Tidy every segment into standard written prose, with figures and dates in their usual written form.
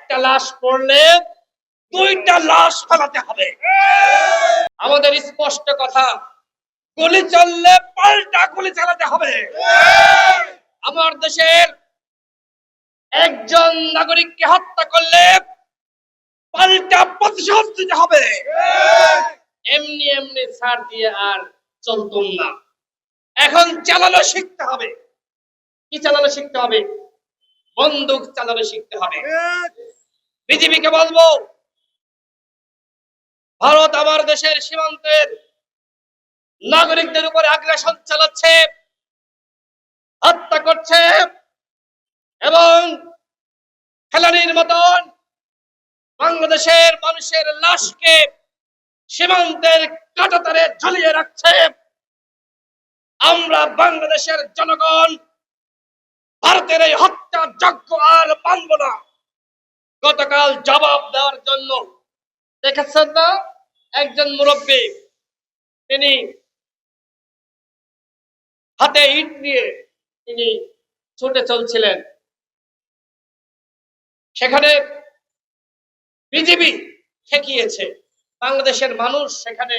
একটা লাশ পড়লে দুইটা লাশ ফেলাতে হবে। আমাদের স্পষ্ট কথা, গুলি চললে পাল্টা গুলি চালাতে হবে। আমার দেশের একজন নাগরিককে হত্যা করলে পাল্টা প্রতিশোধ দিতে হবে। এমনি এমনি ছাড় দিয়ে আর চলতুম না। এখন চালানো শিখতে হবে। কি চালানো শিখতে হবে? বন্দুক চালানো শিখতে হবে। বিজেপিকে বলবো, ভারত আমার দেশের সীমান্তের নাগরিকদের উপর আগ্রাসন চালাচ্ছে, হত্যা করছে এবং ফেলানির মতন বাংলাদেশের মানুষের লাশকে সীমান্তের কাঁটাতারে ঝুলিয়ে রাখছে। আমরা বাংলাদেশের জনগণ ভারতের এই হত্যা যজ্ঞ আর মানব না। গতকাল জবাব দেওয়ার জন্য দেখেছেন না, একজন মুরব্বী তিনি হাতে ইট নিয়ে তিনি ছুটে চলছিলেন, সেখানে বিজেপি ঠেকিয়েছে। বাংলাদেশের মানুষ সেখানে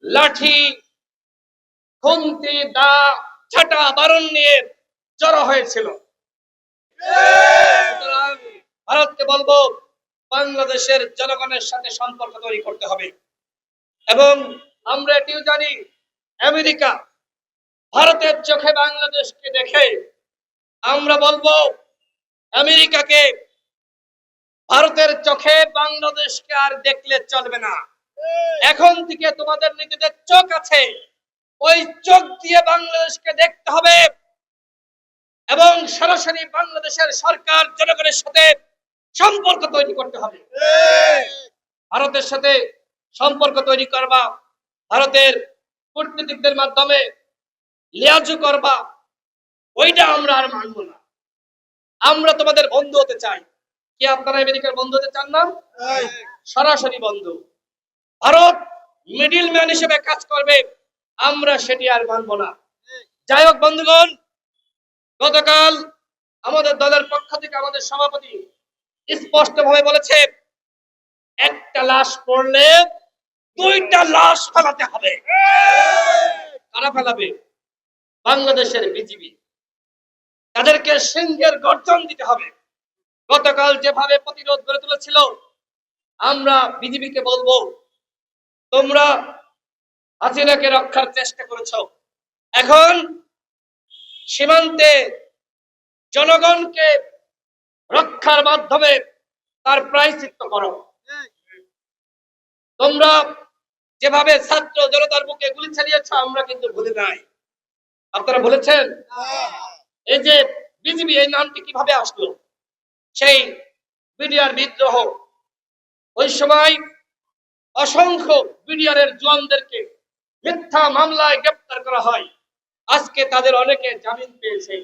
লাঠি, খুন্তি, দা, ঝাঁটা, বারণ নিয়ে জড়ো হয়েছিল। ভারতকে বলবো, বাংলাদেশের জনগণের সাথে সম্পর্ক তৈরি করতে হবে। এবং আমরা এটিও জানি, আমেরিকা ভারতের চোখে বাংলাদেশকে দেখে। আমরা বলবো আমেরিকাকে, ভারতের চোখে বাংলাদেশকে আর দেখলে চলবে না। এখন থেকে তোমাদের নিজেদের চোখ আছে, ওই চোখ দিয়ে বাংলাদেশকে দেখতে হবে এবং সরাসরি বাংলাদেশের সরকার জনগণের সাথে সম্পর্ক তৈরি করতে হবে। ভারতের সাথে সম্পর্ক তৈরি করবা, ভারতের কূটনীতিকদের মাধ্যমে লিয়াজু করবা, ওইটা আমরা আর মানব না। আমরা তোমাদের বন্ধু হতে চাই। কি আপনারা আমেরিকার বন্ধু হতে চান না? সরাসরি বন্ধু। ভারত মিডিল ম্যান হিসেবে কাজ করবে, আমরা সেটি আর মানব না। যাই হোক বন্ধুগণ, গতকাল আমাদের দলের পক্ষ থেকে আমাদের সভাপতি স্পষ্টভাবে বলেছে, একটা লাশ পড়লে দুইটা লাশ ফেলাতে হবে। কারা ফেলাবে? বাংলাদেশের বিজেপি। তাদেরকে সিংহের গর্জন দিতে হবে। গতকাল যেভাবে প্রতিরোধ গড়ে তুলেছিল, আমরা বিজেপিকে বলবো, তোমরা হাসিনাকে রক্ষার চেষ্টা করেছ, এখন সীমান্তে জনগণকে রক্ষার মাধ্যমে তার প্রায়শ্চিত্ত করো। তোমরা যেভাবে ছাত্র জনতার বুকে গুলি চালিয়েছ, আমরা কিন্তু ভুলে নাই। আপনারা ভুলেছেন? এই যে বিজেপি, এই নামটি কিভাবে আসলো? সেই বিডিআর বিদ্রোহ, ওই সময় অসংখ্য বিডিআরের জওয়ানদেরকে মিথ্যা মামলায় গ্রেফতার করা হয়। আজকে তাদের অনেকে জামিন পেয়েছে,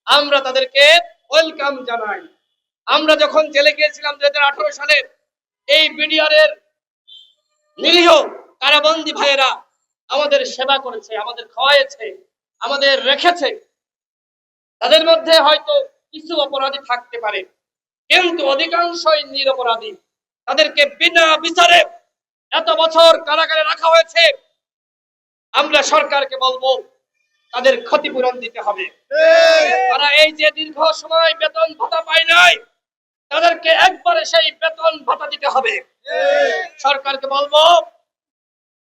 আমরা তাদেরকে ওয়েলকাম জানাই। আমরা যখন জেলে গিয়েছিলাম 2018 সালে, এই বিডিআরের নিরীহ কারাবন্দী ভাইয়েরা আমাদের সেবা করেছে, আমাদের খাওয়াইছে, আমাদের রেখেছে। তাদের মধ্যে হয়তো কিছু অপরাধী থাকতে পারে, কিন্তু অধিকাংশই নিরপরাধী। তাদেরকে বিনা বিচারে এত বছর কারাগারে রাখা হয়েছে। আমরা সরকারকে বলবো, তাদের ক্ষতিপূরণ দিতে হবে। তারা এই যে দীর্ঘ সময় বেতন ভাতা পায় নাই, তাদেরকে একবারে সেই বেতন ভাতা দিতে হবে। সরকারকে বলবো,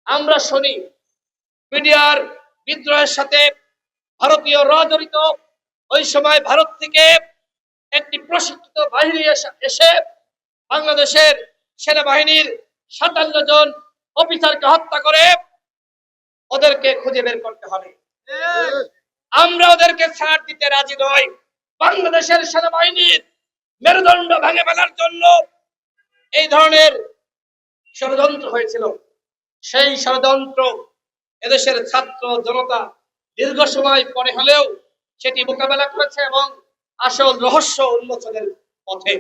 আমরা শুনি বিডিআর বিদ্রোহের সাথে ভারতীয় র জড়িত। ওই সময় ভারত থেকে একটি প্রশিক্ষিত বাহিনী এসে বাংলাদেশের সেনাবাহিনীর 57 জন অফিসারকে হত্যা করে। ওদেরকে খুঁজে বের করতে হবে। আমরা ওদেরকে ছাড় দিতে রাজি নই। বাংলাদেশের সেনাবাহিনীর মেরুদণ্ড ভেঙে ফেলার জন্য এই ধরনের ষড়যন্ত্র হয়েছিল। সেই ষড়যন্ত্র এদেশের ছাত্র জনতা দীর্ঘ সময় পরে হলেও সেটি মোকাবেলা করেছে এবং আসল রহস্য উন্মোচনের পথে।